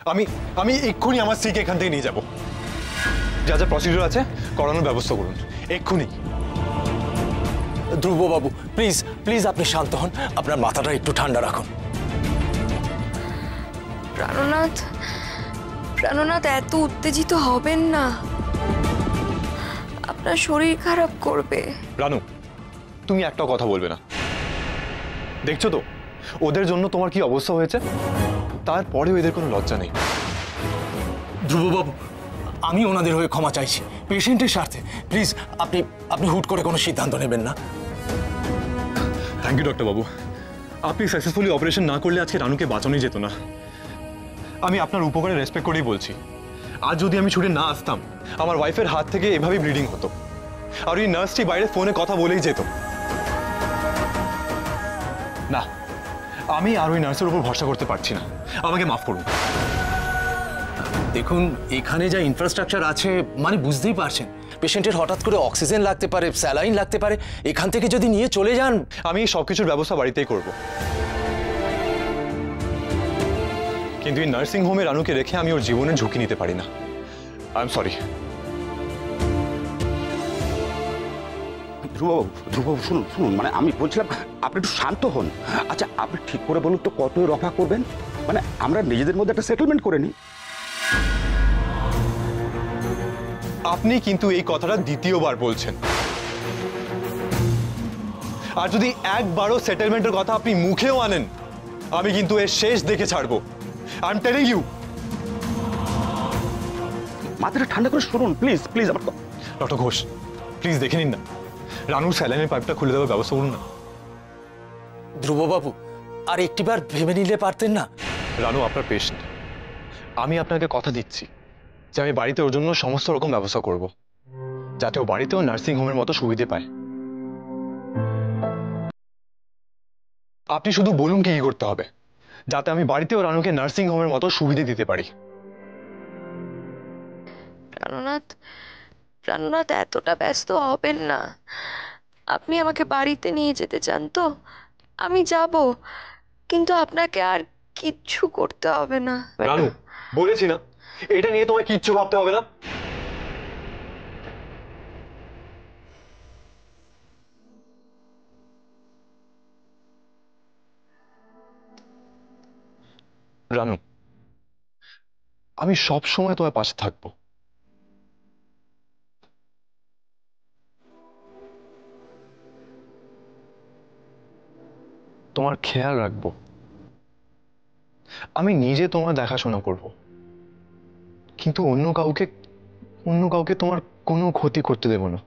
আমি আমি এক্ষুনি আমার স্ত্রীকে এখান থেকে নিয়ে যাব। যা যা প্রসিডিউর আছে করানোর ব্যবস্থা করুন এক্ষুনি। ধ্রুববাবু প্লিজ প্লিজ আপনি শান্ত হন, আপনার মাথাটা একটু ঠান্ডা রাখুন। প্রাণনাথ, প্রাণনাথ এত উত্তেজিত হবেন না, আপনার শরীর খারাপ করবে। রানু, তুমি একটা কথা বলবে না? দেখছো তো ওদের জন্য তোমার কি অবস্থা হয়েছে, তারপরেও এদের কোনো লজ্জা নেই। ধ্রুববাবু আমি ওনাদের হয়ে ক্ষমা চাইছি, পেশেন্টের স্বার্থে প্লিজ আপনি আপনি হুট করে কোনো সিদ্ধান্ত নেবেন না। থ্যাংক ইউ ডক্টর বাবু, আপনি সাকসেসফুলি অপারেশন না করলে আজকে রানুকে বাঁচানোই যেত না। আমি আপনার উপকারে রেসপেক্ট করেই বলছি, আজ যদি আমি ছুটে না আসতাম আমার ওয়াইফের হাত থেকে এভাবেই ব্লিডিং হতো, আর ওই নার্সটি বাইরে ফোনে কথা বলেই যেত। না, আমি আর ওই নার্সের উপর ভরসা করতে পারছি না, আমাকে মাফ করুন। দেখুন এখানে যা ইনফ্রাস্ট্রাকচার আছে মানে বুঝতেই পারছেন, পেশেন্টের হঠাৎ করে অক্সিজেন লাগতে পারে, স্যালাইন লাগতে পারে, এখান থেকে যদি নিয়ে চলে যান। আমি সবকিছুর ব্যবস্থা বাড়িতেই করব, কিন্তু এই নার্সিং হোমে রানুকে রেখে আমি ওর জীবনের ঝুঁকি নিতে পারি না। I am sorry. ধ্রুববাবু শুনুন শুনুন, মানে আমি বলছিলাম আপনি একটু শান্ত হন। আচ্ছা আপনি ঠিক করে বলুন তো কতই রফা করবেন, মানে আমরা নিজেদের মধ্যে একটা সেটেলমেন্ট করে নিই। আপনি কিন্তু এই কথাটা দ্বিতীয়বার বলছেন, আর যদি একবারও সেটেলমেন্টের কথা আপনি মুখেও আনেন আমি কিন্তু এর শেষ দেখে ছাড়বো। I am telling you. মাথাটা ঠান্ডা করে শুনুন প্লিজ প্লিজ। আমার ডক্টর ঘোষ প্লিজ দেখে নিন না, রানুর স্যালাইনের পাইপটা খুলে দেওয়ার ব্যবস্থা করুন না। ধ্রুববাবু আর একটিবার ভেবে নিলে পারতেন না? রানু আপনার পেশেন্ট, আমি আপনাকে কথা দিচ্ছি যে আমি বাড়িতে ওর জন্য সমস্ত রকম ব্যবস্থা করব, যাতে ও বাড়িতেও নার্সিং হোমের মতো সুবিধে পায়। আপনি শুধু বলুন কি করতে হবে, যাতে আমি বাড়িতেও রানুকে নার্সিং হোমের মতো সুবিধে দিতে পারি। প্রাণনাথ, প্রাণনাথ এতটা ব্যস্ত হবেন না। আপনি আমাকে বাড়িতে নিয়ে যেতে চান তো আমি যাব, কিন্তু আপনাকে আর কিচ্ছু করতে হবে না। রানু বলেছি না, এটা নিয়ে তোমায় কিচ্ছু ভাবতে হবে না। রানু, আমি সব সময় তোমার পাশে থাকবো। তোমার খেয়াল রাখবো, আমি নিজে তোমার দেখাশোনা করব, কিন্তু অন্য কাউকে তোমার কোনো ক্ষতি করতে দেব না।